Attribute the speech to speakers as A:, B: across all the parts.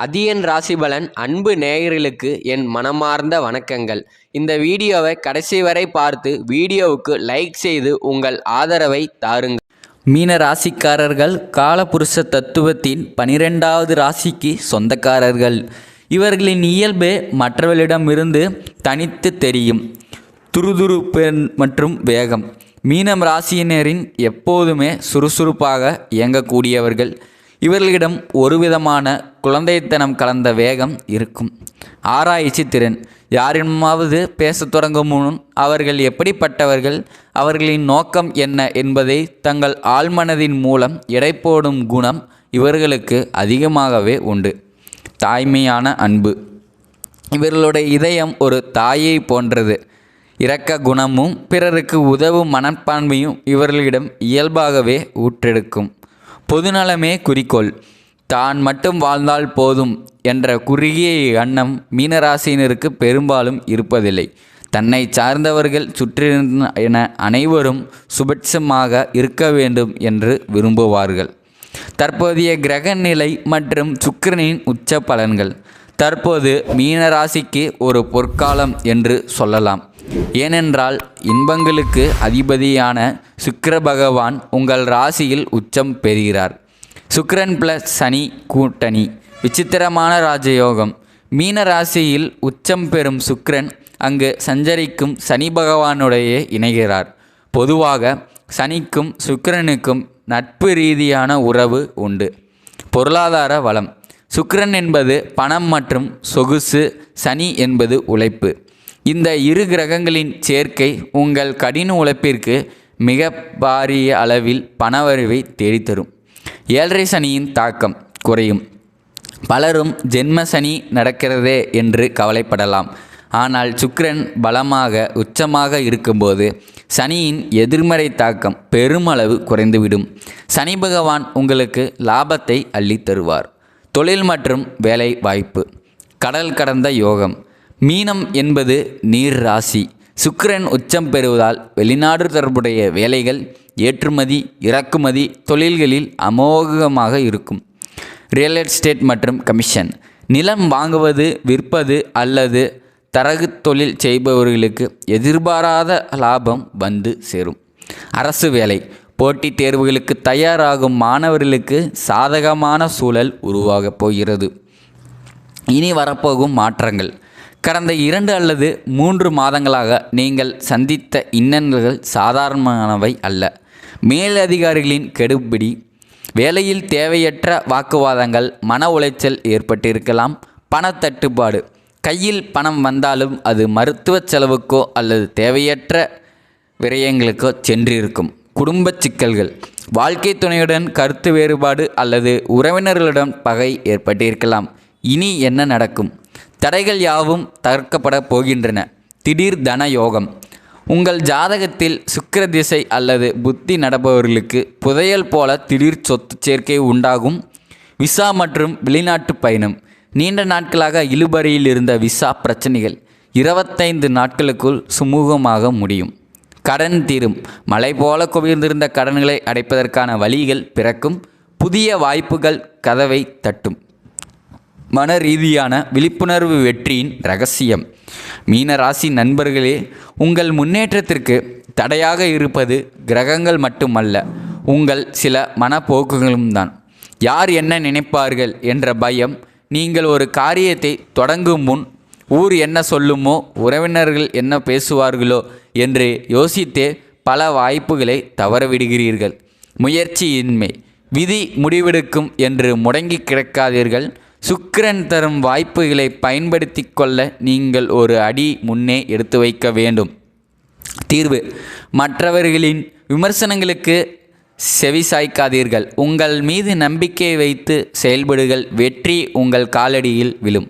A: அதியன் ராசிபலன் அன்பு நேயர்களுக்கு என் மனமார்ந்த வணக்கங்கள். இந்த வீடியோவை கடைசி வரை பார்த்து வீடியோவுக்கு லைக் செய்து உங்கள் ஆதரவை தாருங்கள்.
B: மீன ராசிக்காரர்கள் காலபுருஷ தத்துவத்தின் 12வது ராசிக்கு சொந்தக்காரர்கள். இவர்களின் இயல்பு மற்றவர்களிடமிருந்து தனித்து தெரியும். துருதுருப்பு மற்றும் வேகம். மீனம் ராசியினரின் எப்போதுமே சுறுசுறுப்பாக இயங்கக்கூடியவர்கள். இவர்களிடம் ஒருவிதமான குழந்தைத்தனம் கலந்த வேகம் இருக்கும். ஆராய்ச்சி திறன். யாரிடமாவது பேசத் தொடங்கும் முன் அவர்கள் எப்படிப்பட்டவர்கள், அவர்களின் நோக்கம் என்ன என்பதை தங்கள் ஆழ்மனதின் மூலம் எடை போடும் குணம் இவர்களுக்கு அதிகமாகவே உண்டு. தாய்மையான அன்பு. இவர்களுடைய இதயம் ஒரு தாயை போன்றது. இரக்க குணமும் பிறருக்கு உதவும் மனப்பான்மையும் இவர்களிடம் இயல்பாகவே ஊற்றெடுக்கும். பொதுநலமே குறிக்கோள். தான் மட்டும் வாழ்ந்தால் போதும் என்ற குறுகிய எண்ணம் மீனராசினருக்கு பெரும்பாலும் இருப்பதில்லை. தன்னை சார்ந்தவர்கள் சுற்றின என அனைவரும் சுபிட்சமாக இருக்க வேண்டும் என்று விரும்புவார்கள். தற்போதைய கிரக நிலை மற்றும் சுக்கிரனின் உச்ச பலன்கள். தற்போது மீனராசிக்கு ஒரு பொற்காலம் என்று சொல்லலாம். ஏனென்றால் இன்பங்களுக்கு அதிபதியான சுக்கிர பகவான் உங்கள் ராசியில் உச்சம் பெறுகிறார். சுக்கிரன் ப்ளஸ் சனி கூட்டணி விசித்திரமான ராஜயோகம். மீன ராசியில் உச்சம் பெறும் சுக்கிரன் அங்கு சஞ்சரிக்கும் சனி பகவானுடைய இணைகிறார். பொதுவாக சனிக்கும் சுக்கிரனுக்கும் நட்பு ரீதியான உறவு உண்டு. பொருளாதார வளம். சுக்கிரன் என்பது பணம் மற்றும் சொகுசு, சனி என்பது உழைப்பு. இந்த இரு கிரகங்களின் சேர்க்கை உங்கள் கடின உழைப்பிற்கு மிக பாரிய அளவில் பணவரவை தேடித்தரும். ஏழரை சனியின் தாக்கம் குறையும். பலரும் ஜென்ம சனி நடக்கிறதே என்று கவலைப்படலாம். ஆனால் சுக்கிரன் பலமாக உச்சமாக இருக்கும்போது சனியின் எதிர்மறை தாக்கம் பெருமளவு குறைந்துவிடும். சனி பகவான் உங்களுக்கு லாபத்தை அள்ளித் தருவார். தொழில் மற்றும் வேலை வாய்ப்பு. கடல் கடந்த யோகம். மீனம் என்பது நீர் ராசி. சுக்கிரன் உச்சம் பெறுவதால் வெளிநாடு தொடர்புடைய வேலைகள், ஏற்றுமதி இறக்குமதி தொழில்களில் அமோகமாக இருக்கும். ரியல் எஸ்டேட் மற்றும் கமிஷன். நிலம் வாங்குவது, விற்பது அல்லது தரகு தொழில் செய்பவர்களுக்கு எதிர்பாராத லாபம் வந்து சேரும். அரசு வேலை. போட்டித் தேர்வுகளுக்கு தயாராகும் மாணவர்களுக்கு சாதகமான சூழல் உருவாகப் போகிறது. இனி வரப்போகும் மாற்றங்கள். கடந்த 2 அல்லது 3 மாதங்களாக நீங்கள் சந்தித்த இன்னல்கள் சாதாரணமானவை அல்ல. மேலதிகாரிகளின் கெடுபிடி, வேலையில் தேவையற்ற வாக்குவாதங்கள், மன உளைச்சல் ஏற்பட்டிருக்கலாம். பணத்தட்டுப்பாடு. கையில் பணம் வந்தாலும் அது மருத்துவ செலவுக்கோ அல்லது தேவையற்ற விரயங்களுக்கோ சென்றிருக்கும். குடும்ப சிக்கல்கள். வாழ்க்கை துணையுடன் கருத்து வேறுபாடு அல்லது உறவினர்களிடம் பகை ஏற்பட்டிருக்கலாம். இனி என்ன நடக்கும்? தடைகள் யாவும் தகர்க்கப்பட போகின்றன. திடீர் தன யோகம். உங்கள் ஜாதகத்தில் சுக்கிர திசை அல்லது புத்தி நடப்பவர்களுக்கு புதையல் போல திடீர் சொத்து சேர்க்கை உண்டாகும். விசா மற்றும் வெளிநாட்டு பயணம். நீண்ட நாட்களாக இழுபறியில் இருந்த விசா பிரச்சனைகள் 25 நாட்களுக்குள் சுமூகமாக முடியும். கடன் தீரும். மலை போல குவிந்திருந்த கடன்களை அடைப்பதற்கான வழிகள் பிறக்கும். புதிய வாய்ப்புகள் கதவை தட்டும். மன ரீதியான விழிப்புணர்வு வெற்றியின் இரகசியம். மீனராசி நண்பர்களே, உங்கள் முன்னேற்றத்திற்கு தடையாக இருப்பது கிரகங்கள் மட்டுமல்ல, உங்கள் சில மனப்போக்குகளும் தான். யார் என்ன நினைப்பார்கள் என்ற பயம். நீங்கள் ஒரு காரியத்தை தொடங்கும் முன் ஊர் என்ன சொல்லுமோ, உறவினர்கள் என்ன பேசுவார்களோ என்று யோசித்தே பல வாய்ப்புகளை தவறவிடுகிறீர்கள். முயற்சியின்மை. விதி முடிவெடுக்கும் என்று முடங்கி கிடக்காதீர்கள். சுக்கிரன் தரும் வாய்ப்புகளை பயன்படுத்தி கொள்ள நீங்கள் ஒரு அடி முன்னே எடுத்து வைக்க வேண்டும். தீர்வு. மற்றவர்களின் விமர்சனங்களுக்கு செவிசாய்க்காதீர்கள். உங்கள் மீது நம்பிக்கை வைத்து செயல்படுகள். வெற்றி உங்கள் காலடியில் விழும்.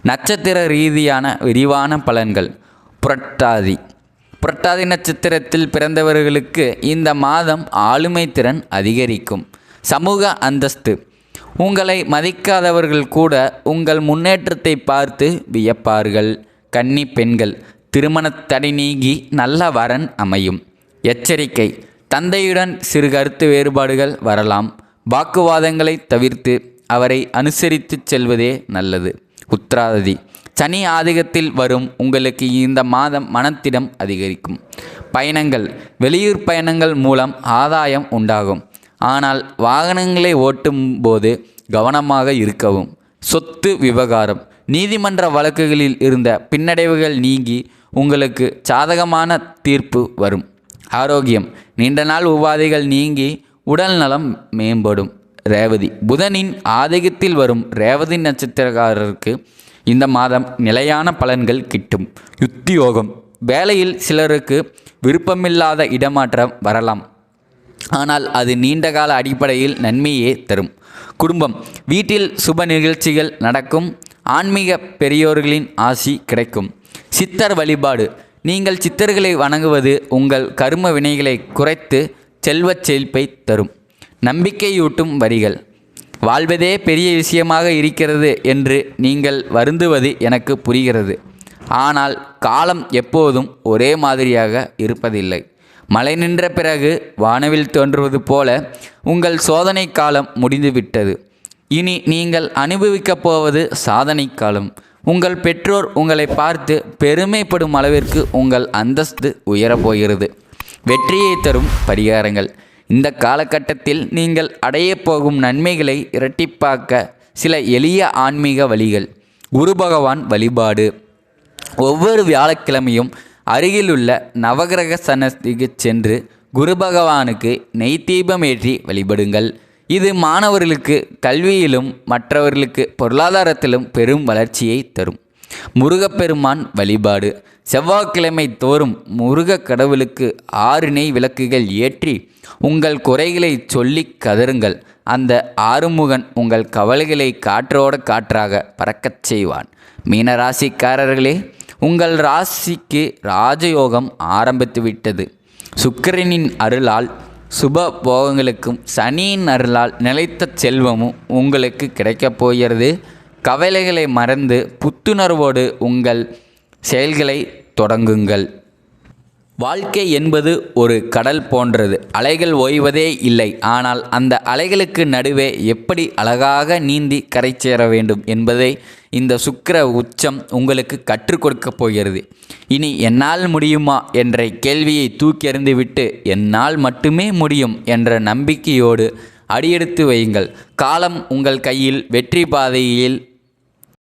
B: நட்சத்திர ரீதியான விரிவான பலன்கள். புரட்டாதி நட்சத்திரத்தில் பிறந்தவர்களுக்கு இந்த மாதம் ஆளுமை திறன் அதிகரிக்கும். சமூக அந்தஸ்து. உங்களை மதிக்காதவர்கள் கூட உங்கள் முன்னேற்றத்தை பார்த்து வியப்பார்கள். கன்னி பெண்கள். திருமணத் தடை நீங்கி நல்ல வரன் அமையும். எச்சரிக்கை. தந்தையுடன் சிறு கருத்து வேறுபாடுகள் வரலாம். வாக்குவாதங்களை தவிர்த்து அவரை அனுசரித்துச் செல்வதே நல்லது. உத்திராதி சனி ஆதிக்கத்தில் வரும் உங்களுக்கு இந்த மாதம் மனத்திடம் அதிகரிக்கும். பயணங்கள் வெளியூர் பயணங்கள் மூலம் ஆதாயம் உண்டாகும். ஆனால் வாகனங்களை ஓட்டும் போது கவனமாக இருக்கவும். சொத்து விவகாரம் நீதிமன்ற வழக்குகளில் இருந்த பின்னடைவுகள் நீங்கி உங்களுக்கு சாதகமான தீர்ப்பு வரும். ஆரோக்கியம் நீண்ட நாள் உபாதைகள் நீங்கி உடல் நலம் மேம்படும். ரேவதி புதனின் ஆதிக்கத்தில் வரும் ரேவதி நட்சத்திரக்காரருக்கு இந்த மாதம் நிலையான பலன்கள் கிட்டும். உத்தியோகம் வேலையில் சிலருக்கு விருப்பமில்லாத இடமாற்றம் வரலாம். ஆனால் அது நீண்டகால அடிப்படையில் நன்மையே தரும். குடும்பம் வீட்டில் சுப நிகழ்ச்சிகள் நடக்கும். ஆன்மீக பெரியோர்களின் ஆசி கிடைக்கும். சித்தர் வழிபாடு நீங்கள் சித்தர்களை வணங்குவது உங்கள் கர்ம வினைகளை குறைத்து செல்வச் செழிப்பை தரும். நம்பிக்கையூட்டும் வரிகள் வாழ்வதே பெரிய விஷயமாக இருக்கிறது என்று நீங்கள் வருந்துவது எனக்கு புரிகிறது. ஆனால் காலம் எப்போதும் ஒரே மாதிரியாக இருப்பதில்லை. மழை நின்ற பிறகு வானவில் தோன்றுவது போல உங்கள் சோதனை காலம் முடிந்துவிட்டது. இனி நீங்கள் அனுபவிக்கப் போவது சாதனை காலம். உங்கள் பெற்றோர் உங்களை பார்த்து பெருமைப்படும் அளவிற்கு உங்கள் அந்தஸ்து உயரப்போகிறது. வெற்றியை தரும் பரிகாரங்கள் இந்த காலகட்டத்தில் நீங்கள் அடையப் போகும் நன்மைகளை இரட்டிப்பாக்க சில எளிய ஆன்மீக வழிகள். குரு பகவான் வழிபாடு ஒவ்வொரு வியாழக்கிழமையும் அருகிலுள்ள நவகிரக சன்னதிக்கு சென்று குரு பகவானுக்கு நெய் தீபம் ஏற்றி வழிபடுங்கள். இது மாணவர்களுக்கு கல்வியிலும் மற்றவர்களுக்கு பொருளாதாரத்திலும் பெரும் வளர்ச்சியை தரும். முருகப்பெருமான் வழிபாடு செவ்வாய்க்கிழமை தோறும் முருக கடவுளுக்கு 6 நெய் விளக்குகள் ஏற்றி உங்கள் குறைகளை சொல்லி கதறுங்கள். அந்த ஆறுமுகன் உங்கள் கவலைகளை காற்றோடு காற்றாக பறக்கச் செய்வான். மீனராசிக்காரர்களே, உங்கள் ராசிக்கு ராஜயோகம் ஆரம்பித்து விட்டது. சுக்கிரனின் அருளால் சுப போகங்களுக்கும் சனியின் அருளால் நிலைத்த செல்வமும் உங்களுக்கு கிடைக்கப் போகிறது. கவலைகளை மறந்து புத்துணர்வோடு உங்கள் செயல்களை தொடங்குங்கள். வாழ்க்கை என்பது ஒரு கடல் போன்றது. அலைகள் ஓய்வதே இல்லை. ஆனால் அந்த அலைகளுக்கு நடுவே எப்படி அழகாக நீந்தி கரை சேர வேண்டும் என்பதை இந்த சுக்கிர உச்சம் உங்களுக்கு கற்றுக் கொடுக்கப் போகிறது. இனி என்னால் முடியுமா என்ற கேள்வியை தூக்கி எறிந்துவிட்டு என்னால் மட்டுமே முடியும் என்ற நம்பிக்கையோடு அடியெடுத்து வையுங்கள். காலம் உங்கள் கையில் வெற்றி பாதையில்